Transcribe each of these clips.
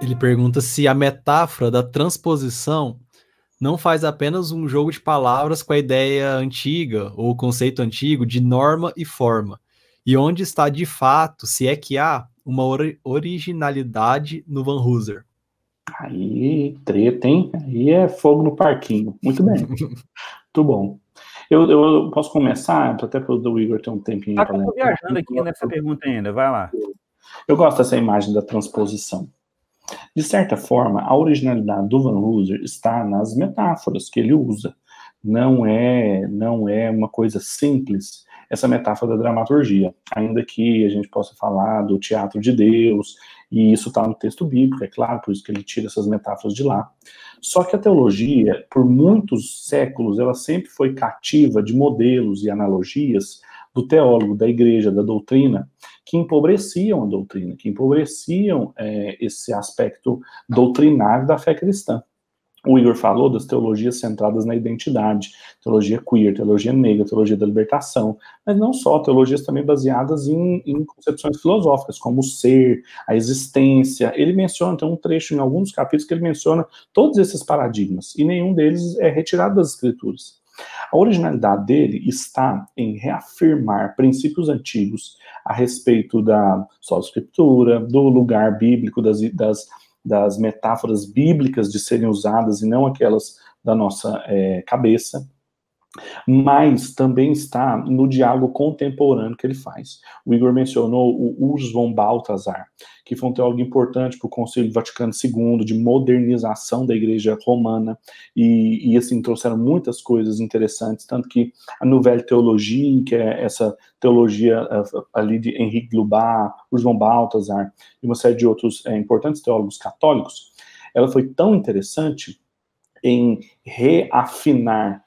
Ele pergunta se a metáfora da transposição não faz apenas um jogo de palavras com a ideia antiga, ou o conceito antigo, de norma e forma, e onde está de fato, se é que há, uma originalidade no Van Hooser. Aí, treta, hein? Aí é fogo no parquinho. Muito bem. Muito bom. Eu posso começar, até para o Igor ter um tempinho para lembrar. Eu tô viajando aqui nessa pergunta ainda, vai lá. Eu gosto dessa imagem da transposição. De certa forma, a originalidade do Van Hooser está nas metáforas que ele usa. Não é uma coisa simples essa metáfora da dramaturgia, ainda que a gente possa falar do teatro de Deus, e isso está no texto bíblico, é claro, por isso que ele tira essas metáforas de lá. Só que a teologia, por muitos séculos, ela sempre foi cativa de modelos e analogias do teólogo, da igreja, da doutrina, que empobreciam a doutrina, que empobreciam esse aspecto doutrinário da fé cristã. O Igor falou das teologias centradas na identidade, teologia queer, teologia negra, teologia da libertação, mas não só, teologias também baseadas em concepções filosóficas, como o ser, a existência. Ele menciona, tem um trecho em alguns capítulos que ele menciona todos esses paradigmas, e nenhum deles é retirado das escrituras. A originalidade dele está em reafirmar princípios antigos a respeito da sola escritura, do lugar bíblico, das metáforas bíblicas de serem usadas e não aquelas da nossa cabeça, mas também está no diálogo contemporâneo que ele faz. O Igor mencionou o Urs von Balthasar, que foi um teólogo importante para o Concílio Vaticano II, de modernização da Igreja Romana, e assim, trouxeram muitas coisas interessantes, tanto que a Nouvelle Théologie, que é essa teologia ali de Henrique Lubat, Urs von Balthasar, e uma série de outros importantes teólogos católicos, ela foi tão interessante em reafinar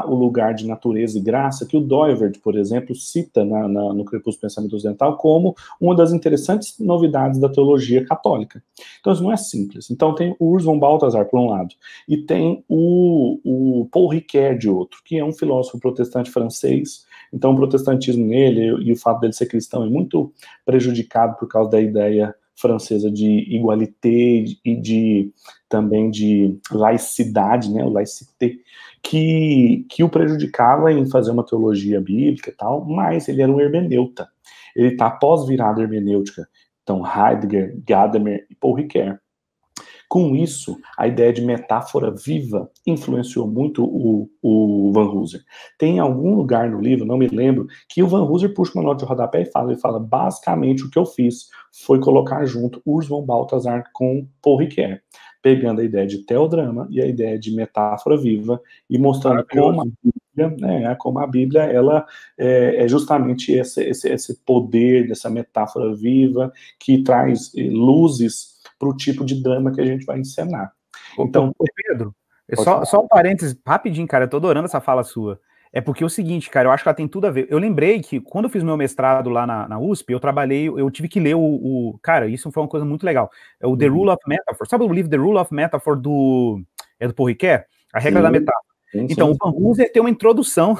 o lugar de natureza e graça, que o Doivert, por exemplo, cita no Crepúsculo do Pensamento Ocidental como uma das interessantes novidades da teologia católica. Então, isso não é simples. Então, tem o Urs von Balthasar, por um lado, e tem o Paul Ricoeur, de outro, que é um filósofo protestante francês. Então, o protestantismo nele e o fato dele ser cristão é muito prejudicado por causa da ideia francesa de igualité e também de laicidade, né, o laicité, que o prejudicava em fazer uma teologia bíblica e tal, mas ele era um hermeneuta. Ele está pós-virada hermenêutica. Então, Heidegger, Gadamer e Paul Ricoeur. Com isso, a ideia de metáfora viva influenciou muito o Van Hooser. Tem algum lugar no livro, não me lembro, que o Van Hooser puxa uma nota de rodapé e ele fala, basicamente o que eu fiz foi colocar junto Urs von Balthasar com Paul Ricoeur, pegando a ideia de teodrama e a ideia de metáfora viva e mostrando como a Bíblia ela é justamente esse poder dessa metáfora viva que traz luzes para o tipo de drama que a gente vai encenar. Então, Pedro, só um parênteses rapidinho, cara, eu tô adorando essa fala sua. É porque é o seguinte, cara, eu acho que ela tem tudo a ver. Eu lembrei que quando eu fiz meu mestrado lá na USP, eu tive que ler cara, isso foi uma coisa muito legal. É o The Rule of Metaphor. Sabe o livro The Rule of Metaphor do Paul Ricoeur? A regra da metáfora. Então, o Van Hooser tem uma introdução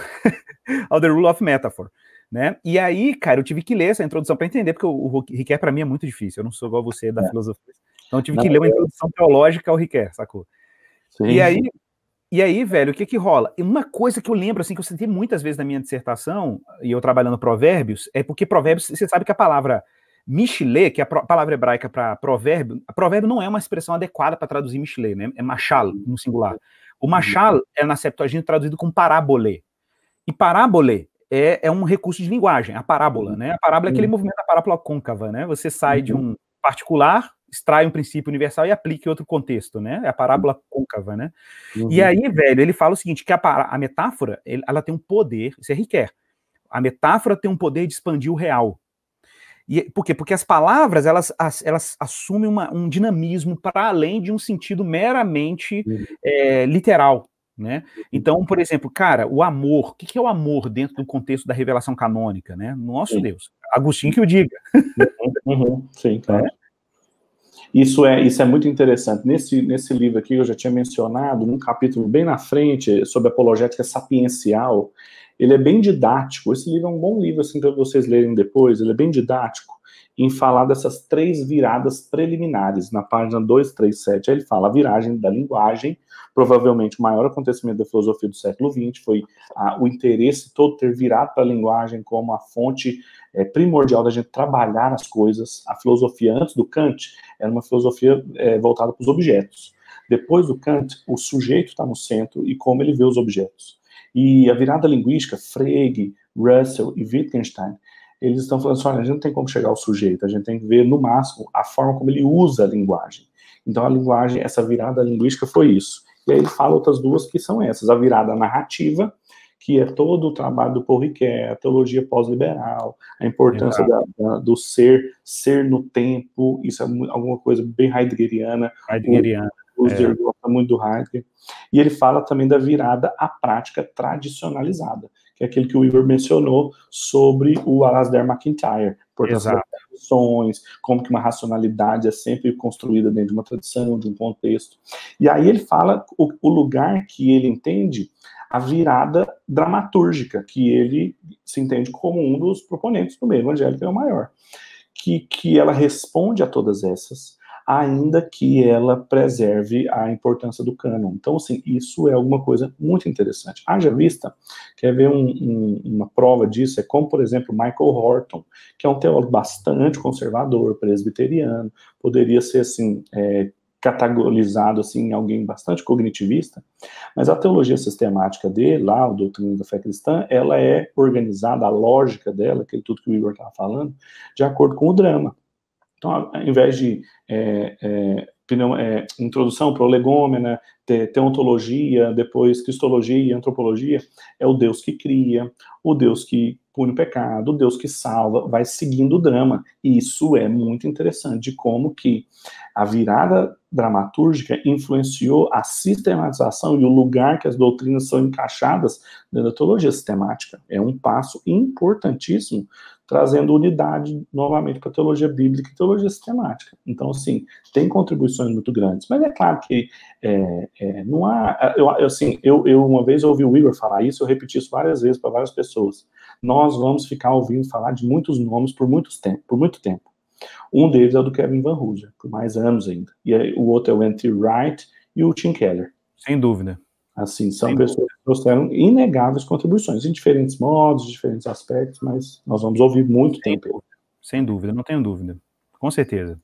ao The Rule of Metaphor, né? E aí, cara, eu tive que ler essa introdução para entender, porque o Ricoeur, para mim, é muito difícil. Eu não sou igual você da filosofia. Então, eu tive que ler uma introdução teológica ao Ricoeur, sacou? Sim. E aí, velho, o que rola? Uma coisa que eu lembro, assim, que eu senti muitas vezes na minha dissertação, e eu trabalhando provérbios, é porque provérbios, você sabe que a palavra Mishlé, que é a palavra hebraica para provérbio não é uma expressão adequada para traduzir Mishlé, né? É machal, no singular. O machal é na Septuaginta traduzido como parábolé. E parábolé é um recurso de linguagem, a parábola, né? A parábola é aquele movimento da parábola côncava, né? Você sai de um particular, extrai um princípio universal e aplica em outro contexto, né? É a parábola côncava, né? E aí, velho, ele fala o seguinte, que a metáfora, ela tem um poder, isso é Ricoeur, a metáfora tem um poder de expandir o real. Por quê? Porque as palavras, elas assumem um dinamismo para além de um sentido meramente literal, né? Então, por exemplo, cara, o amor, o que é o amor dentro do contexto da revelação canônica, né? Nosso Deus, Agostinho que o diga. Sim, claro. Isso é muito interessante. Nesse livro aqui, eu já tinha mencionado, num capítulo bem na frente, sobre apologética sapiencial, Ele é bem didático. Esse livro é um bom livro, assim, para vocês lerem depois. Ele é bem didático em falar dessas 3 viradas preliminares. Na página 237, ele fala a viragem da linguagem, provavelmente o maior acontecimento da filosofia do século XX, foi o interesse todo ter virado para a linguagem como a fonte primordial da gente trabalhar as coisas. A filosofia antes do Kant era uma filosofia voltada para os objetos. Depois do Kant, o sujeito está no centro e como ele vê os objetos. E a virada linguística, Frege, Russell e Wittgenstein, eles estão falando assim, olha, a gente não tem como chegar ao sujeito, a gente tem que ver, no máximo, a forma como ele usa a linguagem. Então, a linguagem, essa virada linguística foi isso. E aí ele fala outras 2 que são essas, a virada narrativa, que é todo o trabalho do Paul Ricoeur, a teologia pós-liberal, a importância do ser no tempo, isso é alguma coisa bem heideggeriana. O Husserl gosta muito do Heidegger. E ele fala também da virada à prática tradicionalizada, que é aquele que o Igor mencionou sobre o Alasdair MacIntyre, portanto, das tradições, como que uma racionalidade é sempre construída dentro de uma tradição, de um contexto. E aí ele fala o lugar que ele entende a virada dramatúrgica, que ele se entende como um dos proponentes do meio evangélico, é o maior, que ela responde a todas essas, ainda que ela preserve a importância do cânon. Então, assim, isso é alguma coisa muito interessante. Haja vista, quer ver uma prova disso, é como, por exemplo, Michael Horton, que é um teólogo bastante conservador, presbiteriano, poderia ser, assim, categorizado, assim, em alguém bastante cognitivista, mas a teologia sistemática dele, lá, o Doutrina da Fé Cristã, ela é organizada, a lógica dela, aquele tudo que o Igor estava falando, de acordo com o drama. Então, ao invés de introdução, prolegômena, teontologia, depois cristologia e antropologia, é o Deus que cria, o Deus que pune o pecado, o Deus que salva, vai seguindo o drama. E isso é muito interessante, de como que a virada dramatúrgica influenciou a sistematização e o lugar que as doutrinas são encaixadas dentro da teologia sistemática. É um passo importantíssimo, trazendo unidade novamente para a teologia bíblica e teologia sistemática. Então, assim, tem contribuições muito grandes, mas é claro que não há... Eu uma vez ouvi o Igor falar isso, eu repeti isso várias vezes para várias pessoas. Nós vamos ficar ouvindo falar de muitos nomes por muito tempo. Um deles é o do Kevin Van Hooser, por mais anos ainda. E aí, o outro é o N.T. Wright e o Tim Keller. Sem dúvida. Assim, são pessoas que trouxeram inegáveis contribuições, em diferentes modos, diferentes aspectos, mas nós vamos ouvir muito tempo. Sem dúvida, não tenho dúvida. Com certeza.